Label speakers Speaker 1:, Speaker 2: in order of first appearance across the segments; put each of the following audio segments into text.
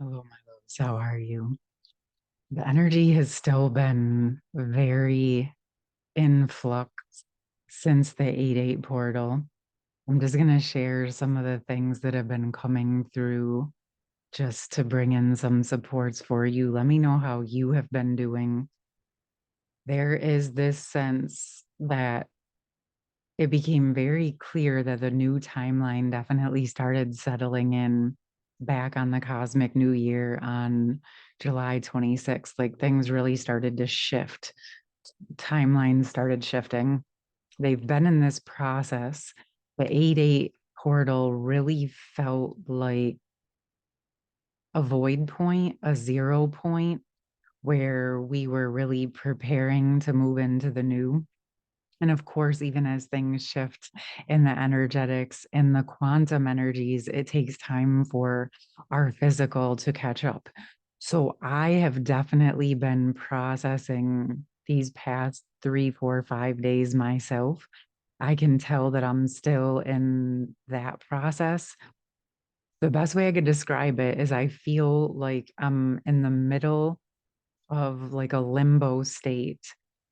Speaker 1: Hello, my loves. How are you? The energy has still been very in flux since the 8-8 portal. I'm just going to share some of the things that have been coming through just to bring in some supports for you. Let me know how you have been doing. There is this sense that it became very clear that the new timeline definitely started settling in back on the cosmic new year on July 26th. Like things really started to shift. Timelines started shifting. They've been in this process. The 8-8 portal really felt like a void point, a 0 point, where we were really preparing to move into the new. And of course, even as things shift in the energetics and the quantum energies, it takes time for our physical to catch up. So I have definitely been processing these past 3, 4, 5 days myself. I can tell that I'm still in that process. The best way I could describe it is I feel like I'm in the middle of like a limbo state.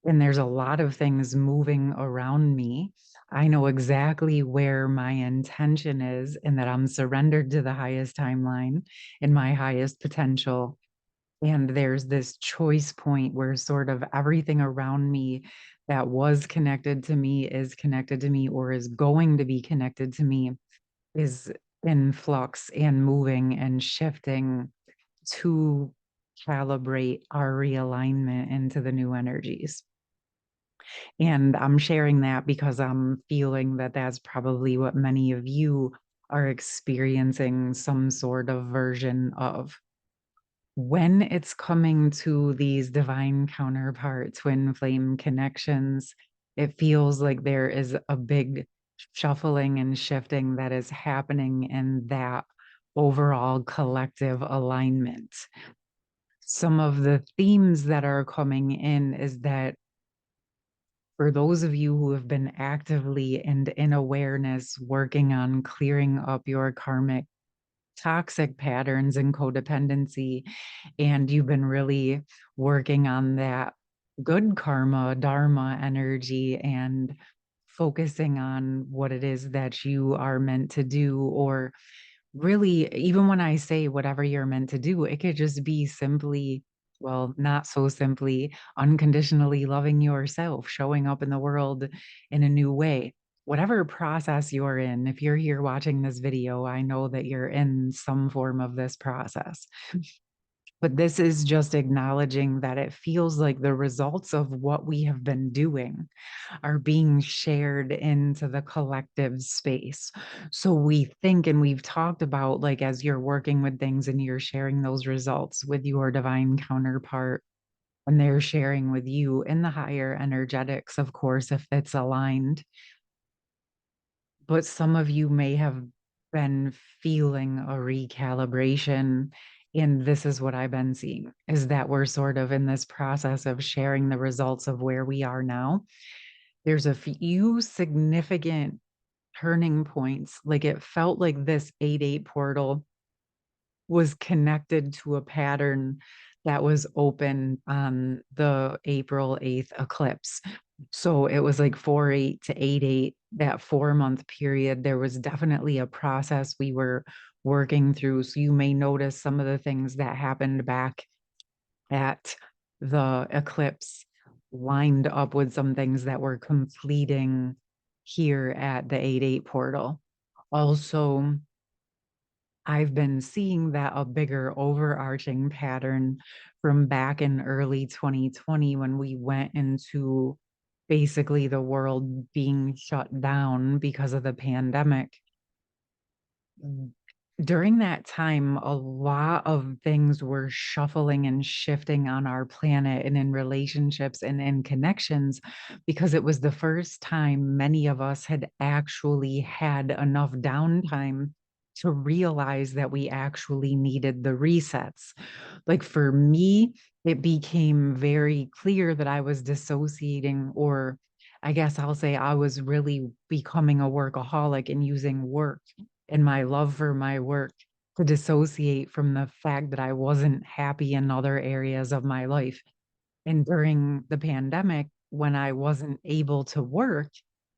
Speaker 1: And there's a lot of things moving around me. I know exactly where my intention is and that I'm surrendered to the highest timeline and my highest potential. And there's this choice point where sort of everything around me that was connected to me is connected to me or is going to be connected to me is in flux and moving and shifting to calibrate our realignment into the new energies. And I'm sharing that because I'm feeling that that's probably what many of you are experiencing some sort of version of. When it's coming to these divine counterpart twin flame connections, it feels like there is a big shuffling and shifting that is happening in that overall collective alignment. Some of the themes that are coming in is that for those of you who have been actively and in awareness working on clearing up your karmic toxic patterns and codependency, and you've been really working on that good karma, dharma energy, and focusing on what it is that you are meant to do, or really, even when I say whatever you're meant to do, it could just be simply, well, not so simply, unconditionally loving yourself, showing up in the world in a new way. Whatever process you're in, if you're here watching this video, I know that you're in some form of this process. But this is just acknowledging that it feels like the results of what we have been doing are being shared into the collective space. So we think, and we've talked about, like, as you're working with things and you're sharing those results with your divine counterpart, and they're sharing with you in the higher energetics, of course, if it's aligned. But some of you may have been feeling a recalibration. And this is what I've been seeing is that we're sort of in this process of sharing the results of where we are now. There's a few significant turning points. Like it felt like this 8-8 portal was connected to a pattern that was open on the April 8th eclipse. So it was like 4-8 to 8-8, that 4 month period. There was definitely a process we were working through. So you may notice some of the things that happened back at the eclipse lined up with some things that were completing here at the 8-8 portal. Also, I've been seeing that a bigger overarching pattern from back in early 2020 when we went into basically the world being shut down because of the pandemic. During that time, a lot of things were shuffling and shifting on our planet and in relationships and in connections because it was the first time many of us had actually had enough downtime to realize that we actually needed the resets. Like for me, it became very clear that I was dissociating, or I guess I'll say I was really becoming a workaholic and using work and my love for my work to dissociate from the fact that I wasn't happy in other areas of my life. And during the pandemic, when I wasn't able to work,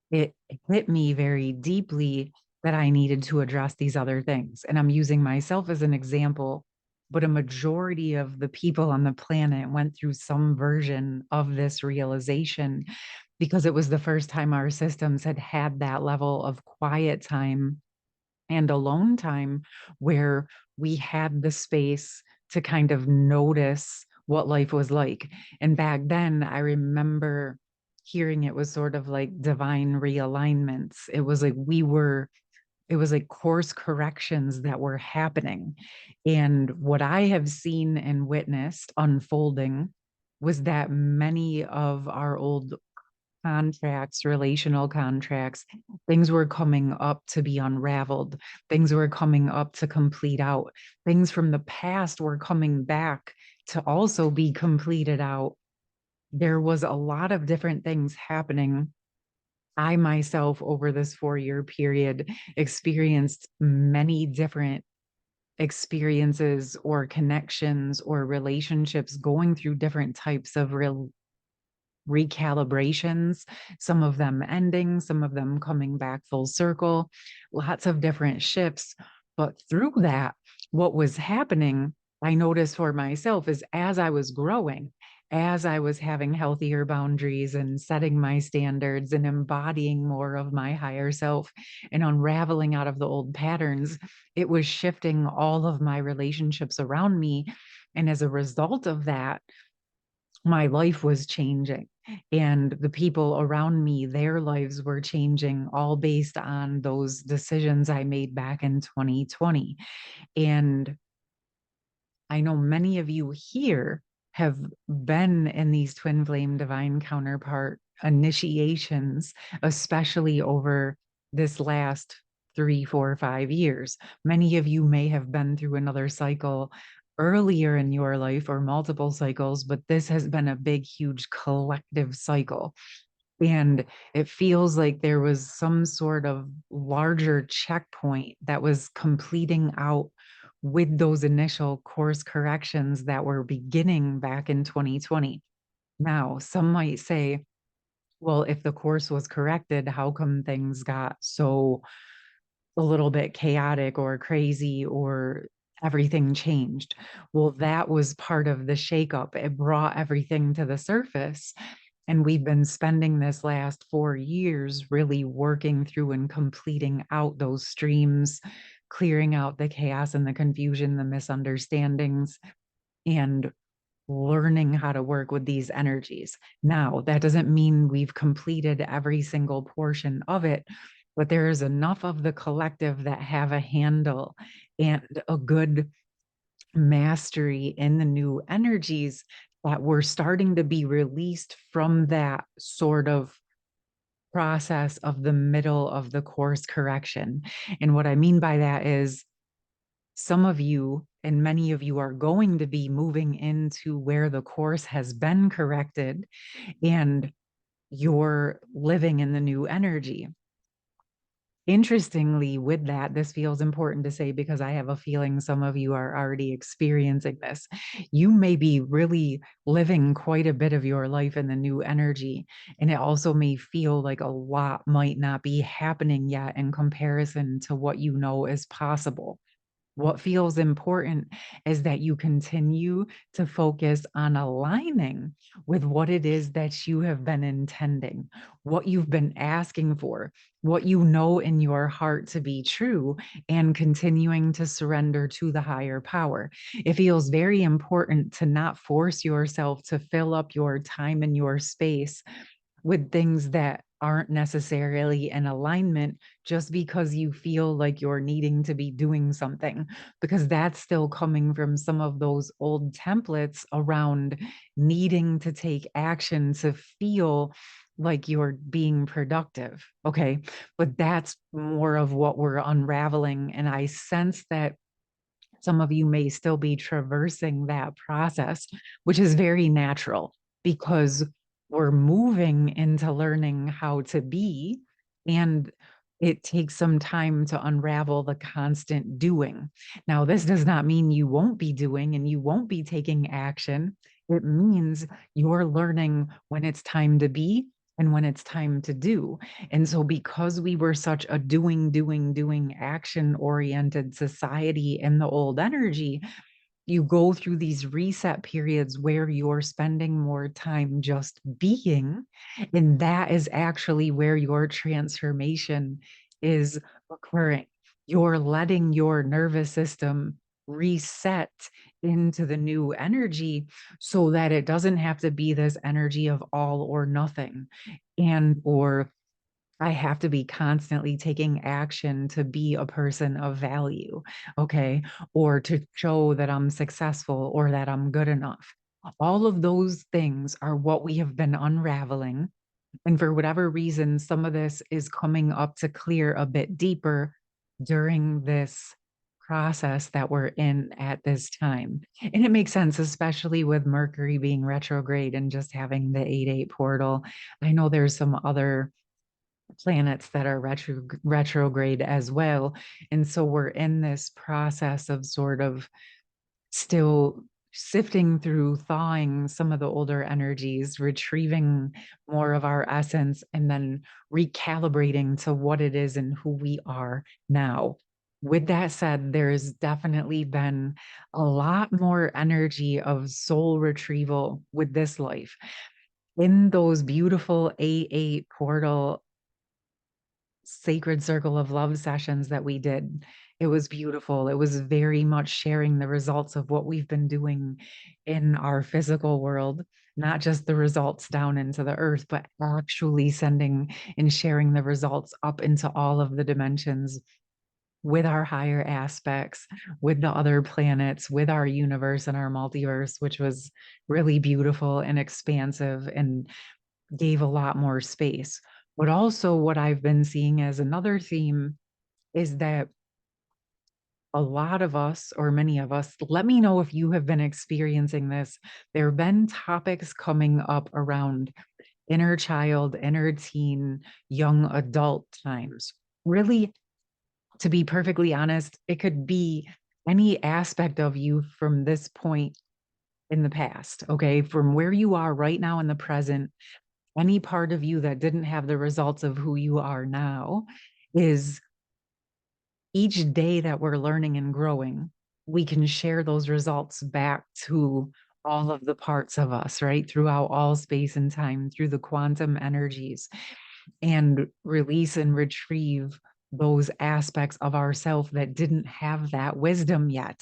Speaker 1: it hit me very deeply that I needed to address these other things. And I'm using myself as an example, but a majority of the people on the planet went through some version of this realization because it was the first time our systems had had that level of quiet time and alone time where we had the space to kind of notice what life was like. And back then, I remember hearing it was sort of like divine realignments. It was like course corrections that were happening. And what I have seen and witnessed unfolding was that many of our old contracts, relational contracts, things were coming up to be unraveled. Things were coming up to complete out. Things from the past were coming back to also be completed out. There was a lot of different things happening. I myself, over this 4 year period, experienced many different experiences or connections or relationships going through different types of recalibrations, some of them ending, some of them coming back full circle, lots of different shifts. But through that, what was happening, I noticed for myself is as I was growing, as I was having healthier boundaries and setting my standards and embodying more of my higher self and unraveling out of the old patterns, it was shifting all of my relationships around me. And as a result of that, my life was changing and the people around me, their lives were changing, all based on those decisions I made back in 2020. And I know many of you here have been in these twin flame divine counterpart initiations, especially over this last 3, 4, 5 years. Many of you may have been through another cycle earlier in your life or multiple cycles, but this has been a big, huge collective cycle. And it feels like there was some sort of larger checkpoint that was completing out with those initial course corrections that were beginning back in 2020. Now, some might say, well, if the course was corrected, how come things got so a little bit chaotic or crazy or everything changed? Well, that was part of the shakeup. It brought everything to the surface. And we've been spending this last 4 years really working through and completing out those streams, clearing out the chaos and the confusion, the misunderstandings, and learning how to work with these energies. Now, that doesn't mean we've completed every single portion of it, but there is enough of the collective that have a handle and a good mastery in the new energies that we're starting to be released from that sort of process of the middle of the course correction. And what I mean by that is some of you and many of you are going to be moving into where the course has been corrected and you're living in the new energy. Interestingly, with that, this feels important to say because I have a feeling some of you are already experiencing this. You may be really living quite a bit of your life in the new energy, and it also may feel like a lot might not be happening yet in comparison to what you know is possible. What feels important is that you continue to focus on aligning with what it is that you have been intending, what you've been asking for, what you know in your heart to be true, and continuing to surrender to the higher power. It feels very important to not force yourself to fill up your time and your space with things that aren't necessarily in alignment just because you feel like you're needing to be doing something, because that's still coming from some of those old templates around needing to take action to feel like you're being productive. Okay. But that's more of what we're unraveling. And I sense that some of you may still be traversing that process, which is very natural because we're moving into learning how to be. And it takes some time to unravel the constant doing. Now, this does not mean you won't be doing and you won't be taking action. It means you're learning when it's time to be and when it's time to do. And so, because we were such a doing, action oriented society in the old energy, you go through these reset periods where you're spending more time just being, and that is actually where your transformation is occurring. You're letting your nervous system reset into the new energy so that it doesn't have to be this energy of all or nothing, and or I have to be constantly taking action to be a person of value, okay? Or to show that I'm successful or that I'm good enough. All of those things are what we have been unraveling. And for whatever reason, some of this is coming up to clear a bit deeper during this process that we're in at this time. And it makes sense, especially with Mercury being retrograde and just having the 8-8 portal. I know there's some other planets that are retrograde as well. And so we're in this process of sort of still sifting through, thawing some of the older energies, retrieving more of our essence, and then recalibrating to what it is and who we are now. With that said, there's definitely been a lot more energy of soul retrieval with this life. In those beautiful 8-8 portal sacred circle of love sessions that we did. It was beautiful. It was very much sharing the results of what we've been doing in our physical world, not just the results down into the earth, but actually sending and sharing the results up into all of the dimensions with our higher aspects, with the other planets, with our universe and our multiverse, which was really beautiful and expansive and gave a lot more space. But also, what I've been seeing as another theme is that a lot of us, or many of us, let me know if you have been experiencing this. There have been topics coming up around inner child, inner teen, young adult times. Really, to be perfectly honest, it could be any aspect of you from this point in the past, okay? From where you are right now in the present, any part of you that didn't have the results of who you are now is each day that we're learning and growing, we can share those results back to all of the parts of us, right? Throughout all space and time, through the quantum energies, and release and retrieve those aspects of ourself that didn't have that wisdom yet.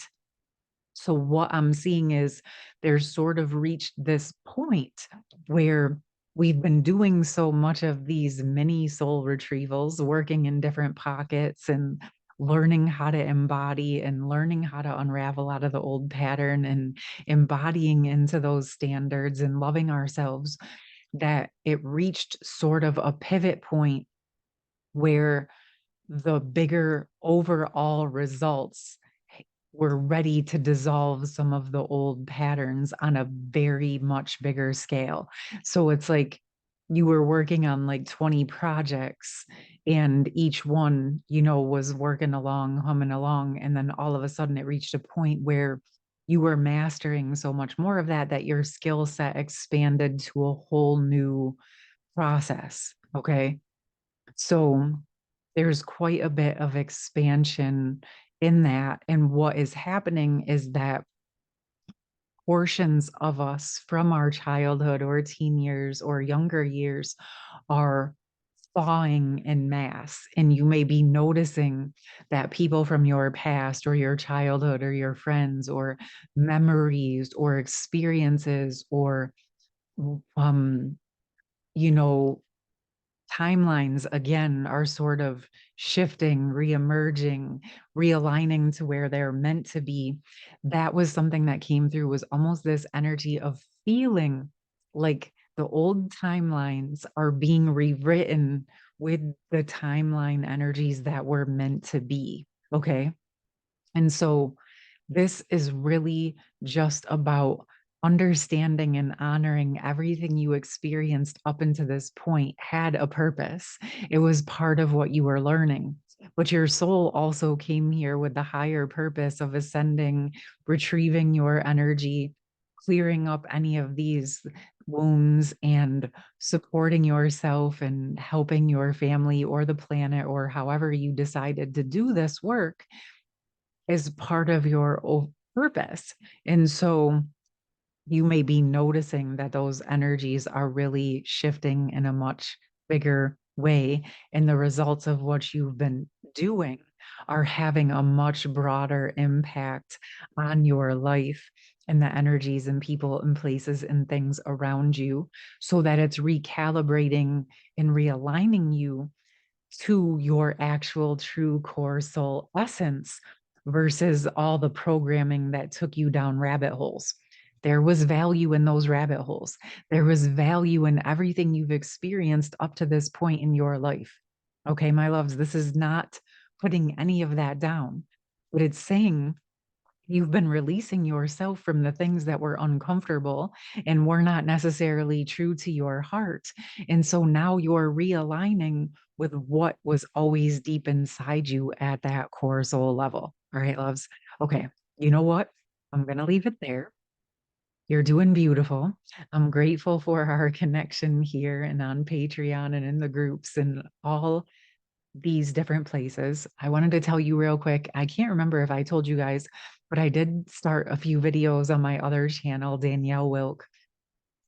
Speaker 1: So what I'm seeing is there's sort of reached this point where we've been doing so much of these mini soul retrievals, working in different pockets and learning how to embody and learning how to unravel out of the old pattern and embodying into those standards and loving ourselves, that it reached sort of a pivot point where the bigger overall results were ready to dissolve some of the old patterns on a very much bigger scale. So it's like you were working on like 20 projects and each one, was working along, humming along. And then all of a sudden it reached a point where you were mastering so much more of that your skill set expanded to a whole new process. Okay. So there's quite a bit of expansion in that. And what is happening is that portions of us from our childhood or teen years or younger years are thawing in mass. And you may be noticing that people from your past or your childhood or your friends or memories or experiences or, um, you know, timelines again are sort of shifting, reemerging, realigning to where they're meant to be. That was something that came through, was almost this energy of feeling like the old timelines are being rewritten with the timeline energies that were meant to be. Okay. And so this is really just about understanding and honoring everything you experienced up until this point had a purpose. It was part of what you were learning. But your soul also came here with the higher purpose of ascending, retrieving your energy, clearing up any of these wounds, and supporting yourself and helping your family or the planet or however you decided to do this work is part of your purpose. And so you may be noticing that those energies are really shifting in a much bigger way. And the results of what you've been doing are having a much broader impact on your life and the energies and people and places and things around you, so that it's recalibrating and realigning you to your actual true core soul essence versus all the programming that took you down rabbit holes. There was value in those rabbit holes. There was value in everything you've experienced up to this point in your life. Okay, my loves, this is not putting any of that down, but it's saying you've been releasing yourself from the things that were uncomfortable and were not necessarily true to your heart. And so now you're realigning with what was always deep inside you at that core soul level. All right, loves. Okay, you know what? I'm going to leave it there. You're doing beautiful. I'm grateful for our connection here and on Patreon and in the groups and all these different places. I wanted to tell you real quick. I can't remember if I told you guys, but I did start a few videos on my other channel, Danielle Wilk.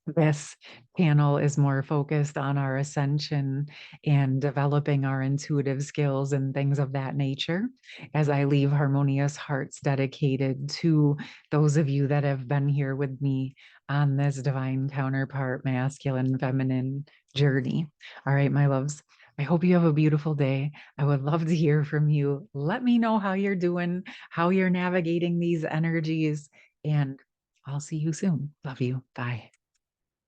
Speaker 1: This panel is more focused on our ascension and developing our intuitive skills and things of that nature, as I leave harmonious hearts dedicated to those of you that have been here with me on this divine counterpart, masculine, feminine journey. All right, my loves. I hope you have a beautiful day. I would love to hear from you. Let me know how you're doing, how you're navigating these energies, and I'll see you soon. Love you. Bye.